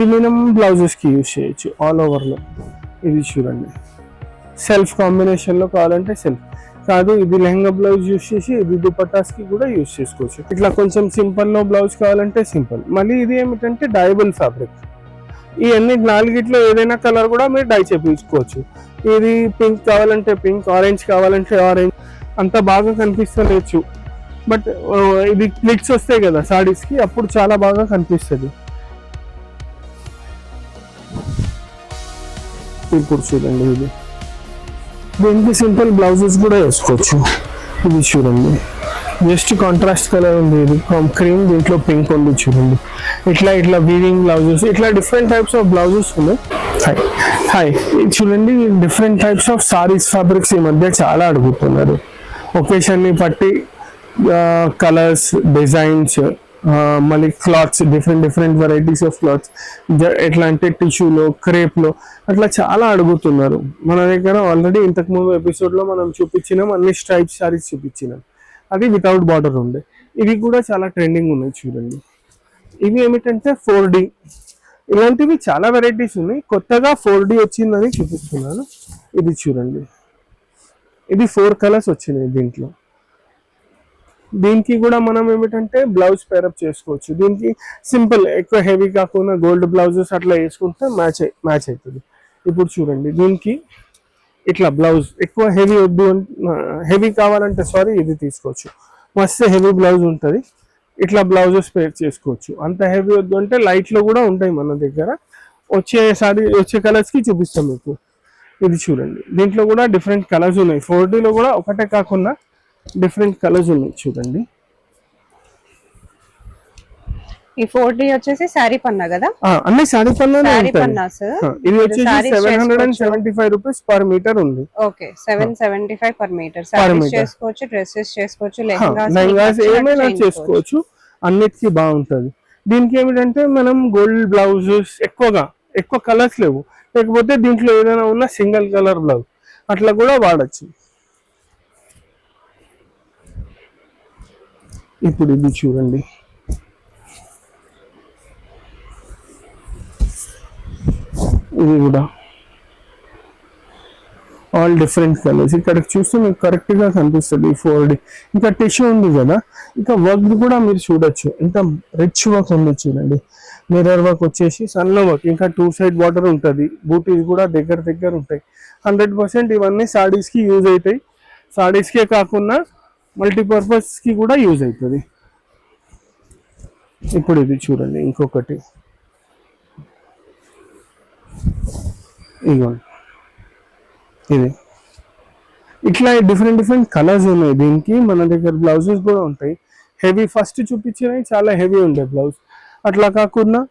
Minimum బ్లౌజెస్కి use చేయొచ్చు all ఓవర్లో. ఇది చూడండి, సెల్ఫ్ కాంబినేషన్లో కావాలంటే సెల్ఫ్, కాదు ఇది లెహంగా బ్లౌజ్ యూజ్ చేసి ఇది దుపట్టాస్కి కూడా యూజ్ చేసుకోవచ్చు. ఇట్లా కొంచెం సింపుల్లో బ్లౌజ్ కావాలంటే సింపుల్. మళ్ళీ ఇది ఏమిటంటే డైబుల్ ఫ్యాబ్రిక్. ఈ అన్ని నాలుగిట్లో ఏదైనా కలర్ కూడా మీరు డై చేయించుకోవచ్చు. ఇది పింక్ కావాలంటే పింక్, ఆరెంజ్ కావాలంటే ఆరెంజ్. అంత బాగా కనిపిస్తలేదు, బట్ ఇది క్లిక్స్ వస్తాయి కదా సారీస్కి, అప్పుడు చాలా బాగా కనిపిస్తుంది. ఇప్పుడు చూడండి, ఇది దీనికి సింపుల్ బ్లౌజెస్ కూడా వేసుకోవచ్చు. ఇది చూడండి, జస్ట్ కాంట్రాస్ట్ కలర్ ఉంది, ఇది క్రీమ్, దీంట్లో పింక్ ఉంది చూడండి. ఇట్లా ఇట్లా వీవింగ్ బ్లౌజెస్, ఇట్లా డిఫరెంట్ టైప్స్ ఆఫ్ బ్లౌజెస్ ఉన్నాయి. హాయ్ చూడండి, different types of saris fabrics ఈ మధ్య చాలా అడుగుతున్నారు. ఒకేషన్ని బట్టి కలర్స్, డిజైన్స్, మళ్ళీ clothes, different varieties of clothes, ఎట్లా అంటే టిష్యూలో, క్రేప్లో అట్లా చాలా అడుగుతున్నారు. మన దగ్గర ఆల్రెడీ ఇంతకుముందు ఎపిసోడ్లో మనం చూపించినాం, అన్ని స్ట్రైప్ సారీస్ చూపించినాం, అది వితౌట్ బార్డర్ ఉండే. ఇవి కూడా చాలా ట్రెండింగ్ ఉన్నాయి చూడండి. ఇవి ఏమిటంటే 4D, ఇలాంటివి చాలా వెరైటీస్ ఉన్నాయి. కొత్తగా 4D వచ్చిందని చూపిస్తున్నాను. ఇది చూడండి, ఇది 4 కలర్స్ వచ్చినాయి దీంట్లో. దీనికి కూడా మనం ఏమిటంటే బ్లౌజ్ పేరప్ చేసుకోవచ్చు. దీనికి సింపుల్, ఎక్కువ హెవీ కాకుండా గోల్డ్ బ్లౌజెస్ అట్లా వేసుకుంటే మ్యాచ్ అవుతుంది. ఇప్పుడు చూడండి, దీనికి ఇట్లా బ్లౌజ్ ఎక్కువ హెవీ వద్దు, హెవీ కావాలంటే ఇది తీసుకోవచ్చు. మస్తు హెవీ బ్లౌజ్ ఉంటుంది, ఇట్లా బ్లౌజెస్ పేర్ చేసుకోవచ్చు. అంత హెవీ వద్దు అంటే లైట్లో కూడా ఉంటాయి మన దగ్గర. వచ్చే కలర్స్కి చూపిస్తాం మీకు. ఇది చూడండి, దీంట్లో కూడా డిఫరెంట్ కలర్స్ ఉన్నాయి. 4Dలో కూడా ఒకటే కాకుండా డిఫరెంట్ కలర్స్ ఉన్నాయి చూడండి. ఈ 4D వచ్చేసి శారీ పన్నా కదా, అన్ని శారీ పన్నానే ఉంటాయి. ఇది వచ్చేసి 775 రూపీస్ పర్ మీటర్ ఉంది. Okay, 775 per metre. సారీస్ చేసుకోవచ్చు, డ్రెస్సెస్ చేసుకోవచ్చు, లెహంగాస్ ఏమైనా చేసుకోవచ్చు, అన్నిటికీ బాగుంటది. దీనికి ఏమిటంటే మనం గోల్డ్ బ్లౌజెస్ ఎక్కువ కలర్స్ లేవు, లేకపోతే దీంట్లో ఏదైనా ఉన్న సింగిల్ కలర్ బ్లౌజ్ అట్లా కూడా వాడచ్చు. ఇప్పుడు ఇది చూడండి, ఇది కూడా ఆల్ డిఫరెంట్ కలర్స్. ఇక్కడ చూస్తే మీకు కరెక్ట్ గా కనిపిస్తుంది 4D. ఇంకా టిష్యూ ఉంది కదా, ఇంకా వర్క్ కూడా మీరు చూడొచ్చు, ఎంత రిచ్ వర్క్ ఉంది చూడండి. మిర్రర్ వర్క్ వచ్చేసి సన్న వర్క్, ఇంకా 2 సైడ్ బార్డర్ ఉంటుంది, బూటీస్ కూడా దగ్గర ఉంటాయి. 100% ఇవన్నీ సారీస్కి యూజ్ అవుతాయి. సారీస్కే కాకుండా మల్టీపర్పస్కి కూడా యూజ్ అవుతుంది. ఇప్పుడు ఇది చూడండి, ఇంకొకటి ఇదిగోండి, ఇది ఇట్లా డిఫరెంట్ కలర్స్ ఉన్నాయి. దీనికి మన దగ్గర బ్లౌజెస్ కూడా ఉంటాయి. హెవీ ఫస్ట్ చూపించినవి చాలా హెవీ ఉండే బ్లౌజ్, అట్లా కాకుండా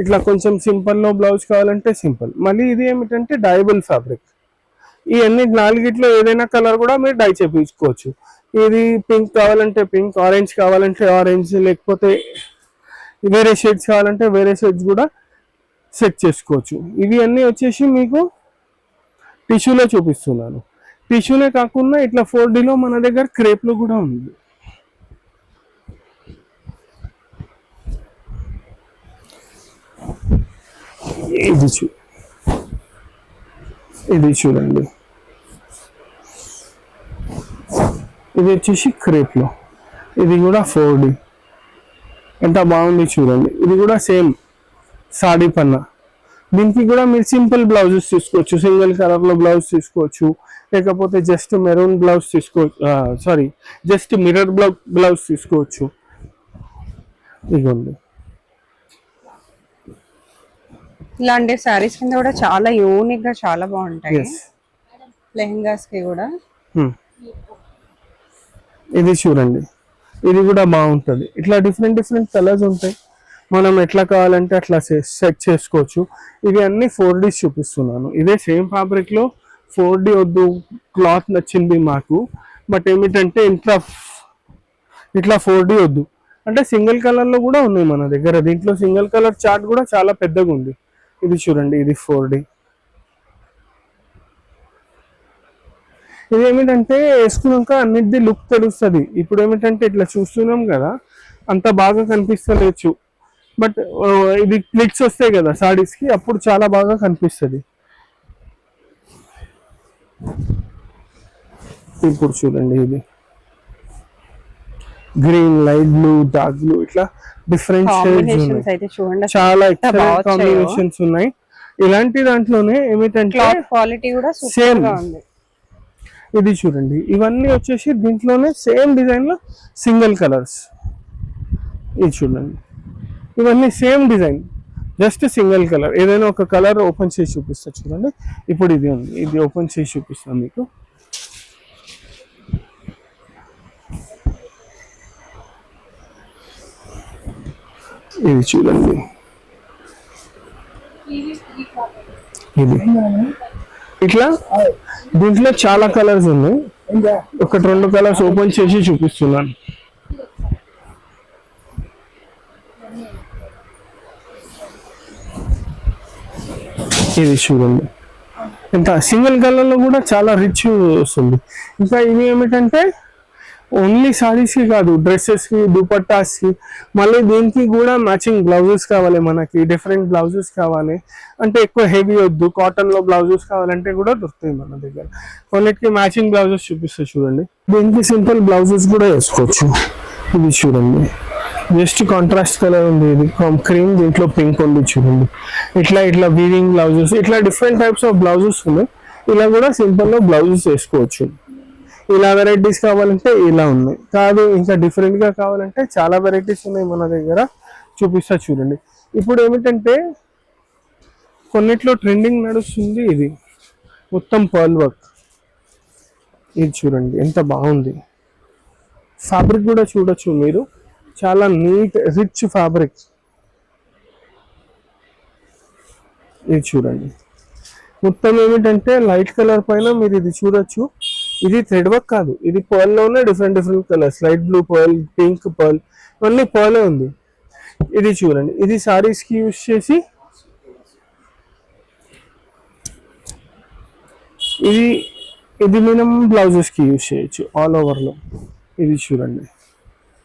ఇట్లా కొంచెం సింపుల్లో బ్లౌజ్ కావాలంటే సింపుల్. మళ్ళీ ఇది ఏమిటంటే డైబుల్ ఫ్యాబ్రిక్. ఈ అన్ని నాలుగిట్లో ఏదైనా కలర్ కూడా మీరు డై చేయించుకోవచ్చు. ఇది పింక్ కావాలంటే పింక్, ఆరెంజ్ కావాలంటే ఆరెంజ్, లేకపోతే వేరే షేడ్స్ కావాలంటే వేరే షేడ్స్ కూడా సెట్ చేసుకోవచ్చు. ఇవి అన్నీ వచ్చేసి మీకు టిష్యూలో చూపిస్తున్నాను. టిష్యూనే కాకుండా ఇట్లా 4Dలో మన దగ్గర క్రేప్లో కూడా ఉంది. ఇది చూడండి, ఇది వచ్చేసి క్రేప్లో, ఇది కూడా 4D, ఎంత బాగుంది చూడండి. ఇది కూడా సేమ్ సాడీ పన్నా. దీనికి కూడా మీరు సింపుల్ బ్లౌజెస్ తీసుకోవచ్చు, సింగిల్ కలర్లో బ్లౌజ్ తీసుకోవచ్చు, లేకపోతే జస్ట్ మెరూన్ బ్లౌజ్ తీసుకోవచ్చు, జస్ట్ మిర్రర్ బ్లౌజ్ తీసుకోవచ్చు. ఇదిగోండి, ఇలాంటి సారీస్ కింద కూడా చాలా యూనిక్ గా చాలా బాగుంటాయి. లెహంగాస్ కి కూడా ఇది చూడండి, ఇది కూడా బాగుంటుంది. ఇట్లా డిఫరెంట్ కలర్స్ ఉంటాయి, మనం ఎట్లా కావాలంటే అట్లా సెట్ చేసుకోవచ్చు. ఇవి అన్ని 4D చూపిస్తున్నాను. ఇదే సేమ్ ఫ్యాబ్రిక్ లో 4D వద్దు, క్లాత్ నచ్చింది మాకు, బట్ ఏమిటంటే ఇట్లా 4D వద్దు అంటే సింగిల్ కలర్ లో కూడా ఉన్నాయి మన దగ్గర. దీంట్లో సింగిల్ కలర్ చార్ట్ కూడా చాలా పెద్దగా ఉంది. ఇది చూడండి, ఇది 4D. ఇది ఏమిటంటే వేసుకున్నాక అన్నిటిది లుక్ తెలుస్తుంది. ఇప్పుడు ఏమిటంటే ఇట్లా చూస్తున్నాం కదా, అంత బాగా కనిపిస్తలేదు. బట్ ఇది క్లిక్స్ వస్తాయి కదా సారీస్ కి, అప్పుడు చాలా బాగా కనిపిస్తుంది. ఇప్పుడు చూడండి, ఇది green, light blue, dark blue, ఇట్లా డిఫరెంట్ షేడ్స్ కాంబినేషన్స్ ఉన్నాయి. అయితే చూడండి చాలా ఎంత ఎక్సలెంట్ బాగా వచ్చాయో. కాంబినేషన్స్ ఉన్నాయి. ఇలాంటి దాంట్లోనే ఏమిటంటే క్లాత్ క్వాలిటీ కూడా సూపర్ Same. గా ఉంది. ఇది చూడండి, ఇవన్నీ వచ్చేసి దీంట్లోనే సేమ్ డిజైన్ లో సింగిల్ కలర్స్. ఇది చూడండి, ఇవన్నీ same design, just single colour. ఏదైనా ఒక కలర్ ఓపెన్ చేసి చూపిస్తా చూడండి. ఇప్పుడు ఇది ఉంది, ఇది ఓపెన్ చేసి చూపిస్తాను మీకు. ఇది చూడండి, ఇది ఇట్లా దీంట్లో చాలా కలర్స్ ఉన్నాయి. ఒకటి రెండు కలర్స్ ఓపెన్ చేసి చూపిస్తున్నాను. ఇది చూడండి, ఇంకా సింగిల్ కలర్ లో కూడా చాలా రిచ్ వస్తుంది. ఇంకా ఇవి ఏమిటంటే ఓన్లీ సారీస్ కి కాదు, డ్రెస్సెస్ కి, దుపట్టాస్ కి, మళ్ళీ దీనికి కూడా మ్యాచింగ్ బ్లౌజెస్ కావాలి మనకి, డిఫరెంట్ బ్లౌజెస్ కావాలి అంటే ఎక్కువ హెవీ వద్దు, కాటన్ లో బ్లౌజెస్ కావాలంటే కూడా దొరుకుతాయి మన దగ్గర. కొన్నిటికి మ్యాచింగ్ బ్లౌజెస్ చూపిస్తా చూడండి. దీనికి సింపుల్ బ్లౌజెస్ కూడా వేసుకోవచ్చు. ఇది చూడండి, జస్ట్ కాంట్రాస్ట్ కలర్ ఉంది, ఇది క్రీమ్, దీంట్లో పింక్ ఉంది చూడండి. ఇట్లా ఇట్లా వీవింగ్ బ్లౌజెస్, ఇట్లా డిఫరెంట్ టైప్స్ ఆఫ్ బ్లౌజెస్ ఉన్నాయి. ఇలా కూడా సింపుల్ లో బ్లౌజెస్ వేసుకోవచ్చు. ఇలా వెరైటీస్ కావాలంటే ఇలా ఉన్నాయి, కాదు ఇంకా డిఫరెంట్ గా కావాలంటే చాలా వెరైటీస్ ఉన్నాయి మన దగ్గర, చూపిస్తా చూడండి. ఇప్పుడు ఏమిటంటే కొన్నిట్లో ట్రెండింగ్ నడుస్తుంది, ఇది మొత్తం పర్ల్ వర్క్. ఇది చూడండి ఎంత బాగుంది. ఫ్యాబ్రిక్ కూడా చూడొచ్చు మీరు, చాలా నీట్ రిచ్ ఫ్యాబ్రిక్. ఇది చూడండి, మొత్తం ఏమిటంటే లైట్ కలర్ పైన మీరు ఇది చూడొచ్చు. ఇది థ్రెడ్ వర్క్ కాదు, ఇది పర్ల్ లోనే different different colours, light blue pearl, pink pearl, ఇవన్నీ పర్లే ఉంది. ఇది చూడండి, ఇది సారీస్ కి యూజ్ చేసి, ఇది ఇది మనం బ్లౌజెస్ కి యూజ్ చేయొచ్చు ఆల్ ఓవర్ లో. ఇది చూడండి,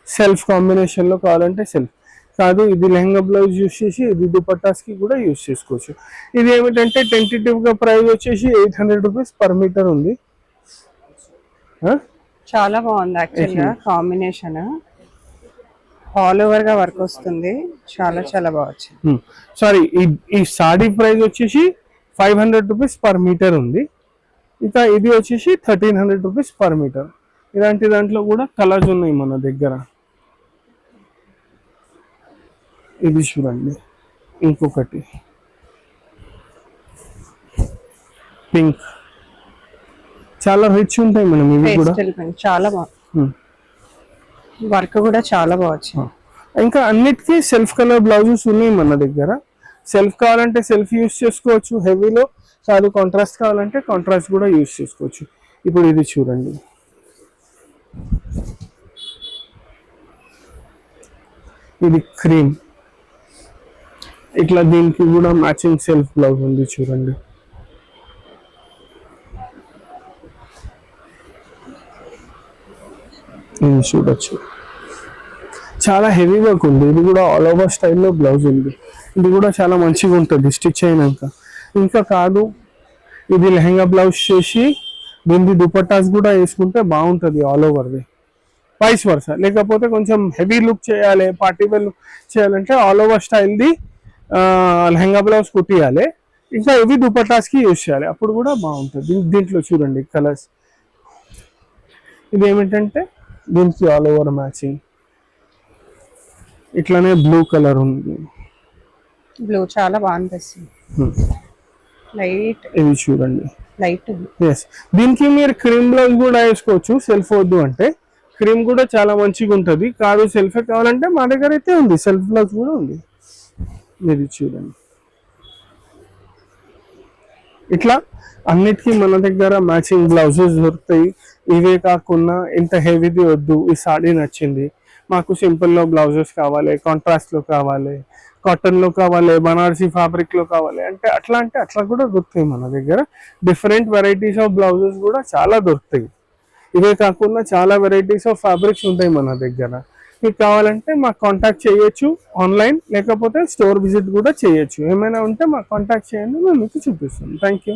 సెల్ఫ్ కాంబినేషన్ లో కావాలంటే సెల్ఫ్, కాదు ఇది లెహంగా బ్లౌజ్ యూజ్ చేసి ఇది దుపట్టాస్ కి కూడా యూజ్ చేసుకోవచ్చు. ఇది ఏమిటంటే టెంటేటివ్ గా ప్రైస్ వచ్చేసి 800 రూపీస్ పర్ మీటర్ ఉంది. చాలా బాగుంది యాక్చువల్ గా కాంబినేషన్, ఆల్ ఓవర్ గా వర్క్ వస్తుంది, చాలా చాలా బాగా వచ్చింది. సారీ, ఈ సాడీ ప్రైస్ వచ్చేసి 500 రూపీస్ పర్ మీటర్ ఉంది. ఇంకా ఇది వచ్చేసి 1300 రూపీస్ పర్ మీటర్. ఇలాంటి దాంట్లో కూడా కలర్స్ ఉన్నాయి మన దగ్గర. ఇది చూడండి, ఇంకొకటి పింక్, చాలా రిచ్ ఉంటాయి మనం ఇవి కూడా. పేస్టల్ పింక్ చాలా బాగుంది, వర్క్ కూడా చాలా బాగా వచ్చింది. ఇంకా అన్నిటికీ సెల్ఫ్ కలర్ బ్లౌజెస్ ఉన్నాయి మన దగ్గర. సెల్ఫ్ కావాలంటే సెల్ఫ్ యూస్ చేసుకోవచ్చు, హెవీలో కాదు కాంట్రాస్ట్ కావాలంటే కాంట్రాస్ట్ కూడా యూస్ చేసుకోవచ్చు. ఇప్పుడు ఇది చూడండి, ఇది క్రీమ్, ఇట్లా దీనికి కూడా మ్యాచింగ్ సెల్ఫ్ బ్లౌజ్ ఉంది చూడండి. ఇది చూడొచ్చు, చాలా హెవీ వర్క్ ఉంది. ఇది కూడా ఆల్ ఓవర్ స్టైల్లో బ్లౌజ్ ఉంది. ఇది కూడా చాలా మంచిగా ఉంటుంది స్టిచ్ అయినాక. ఇంకా కాదు, ఇది లెహంగా బ్లౌజ్ చేసి దీనికి దుపట్టాస్ కూడా వేసుకుంటే బాగుంటుంది ఆల్ ఓవర్ది, వైస్ వర్స. లేకపోతే కొంచెం హెవీ లుక్ చేయాలి, పార్టీ వేర్ లుక్ చేయాలంటే ఆల్ ఓవర్ స్టైల్ది లెహంగా బ్లౌజ్ కుట్టియాలి, ఇంకా ఇవి దుపట్టాస్కి యూజ్ చేయాలి, అప్పుడు కూడా బాగుంటుంది. దీంట్లో చూడండి కలర్స్, ఇది ఏమిటంటే దీనికి ఆల్ ఓవర్ మ్యాచింగ్. ఇట్లానే బ్లూ కలర్ ఉంది, బ్లూ చాలా బాగా అనిపిస్తుంది, లైట్ ఇది చూడండి లైట్. ఎస్, దీనికి మీరు క్రీమ్ బ్లౌజ్ కూడా వేసుకోవచ్చు సెల్ఫ్ వద్దు అంటే. క్రీమ్ కూడా చాలా మంచిగా ఉంటుంది, కాదు సెల్ఫే కావాలంటే మా దగ్గర అయితే ఉంది, సెల్ఫ్ బ్లౌజ్ కూడా ఉంది. ఇది చూడండి, ఇట్లా అన్నిటికీ మన దగ్గర మ్యాచింగ్ బ్లౌజెస్ దొరుకుతాయి. ఇవే కాకుండా ఇంత హెవీది వద్దు, ఈ సాడీ నచ్చింది మాకు, సింపుల్లో బ్లౌజెస్ కావాలి, కాంట్రాస్ట్లో కావాలి, కాటన్లో కావాలి, బనారసీ ఫ్యాబ్రిక్లో కావాలి అంటే అట్లా కూడా దొరుకుతాయి మన దగ్గర. డిఫరెంట్ వెరైటీస్ ఆఫ్ బ్లౌజెస్ కూడా చాలా దొరుకుతాయి. ఇవే కాకుండా చాలా వెరైటీస్ ఆఫ్ ఫ్యాబ్రిక్స్ ఉంటాయి మన దగ్గర. మీకు కావాలంటే మాకు కాంటాక్ట్ చేయొచ్చు ఆన్లైన్, లేకపోతే స్టోర్ విజిట్ కూడా చేయొచ్చు. ఏమైనా ఉంటే మాకు కాంటాక్ట్ చేయండి, మేము మీకు చూపిస్తాం. Thank you.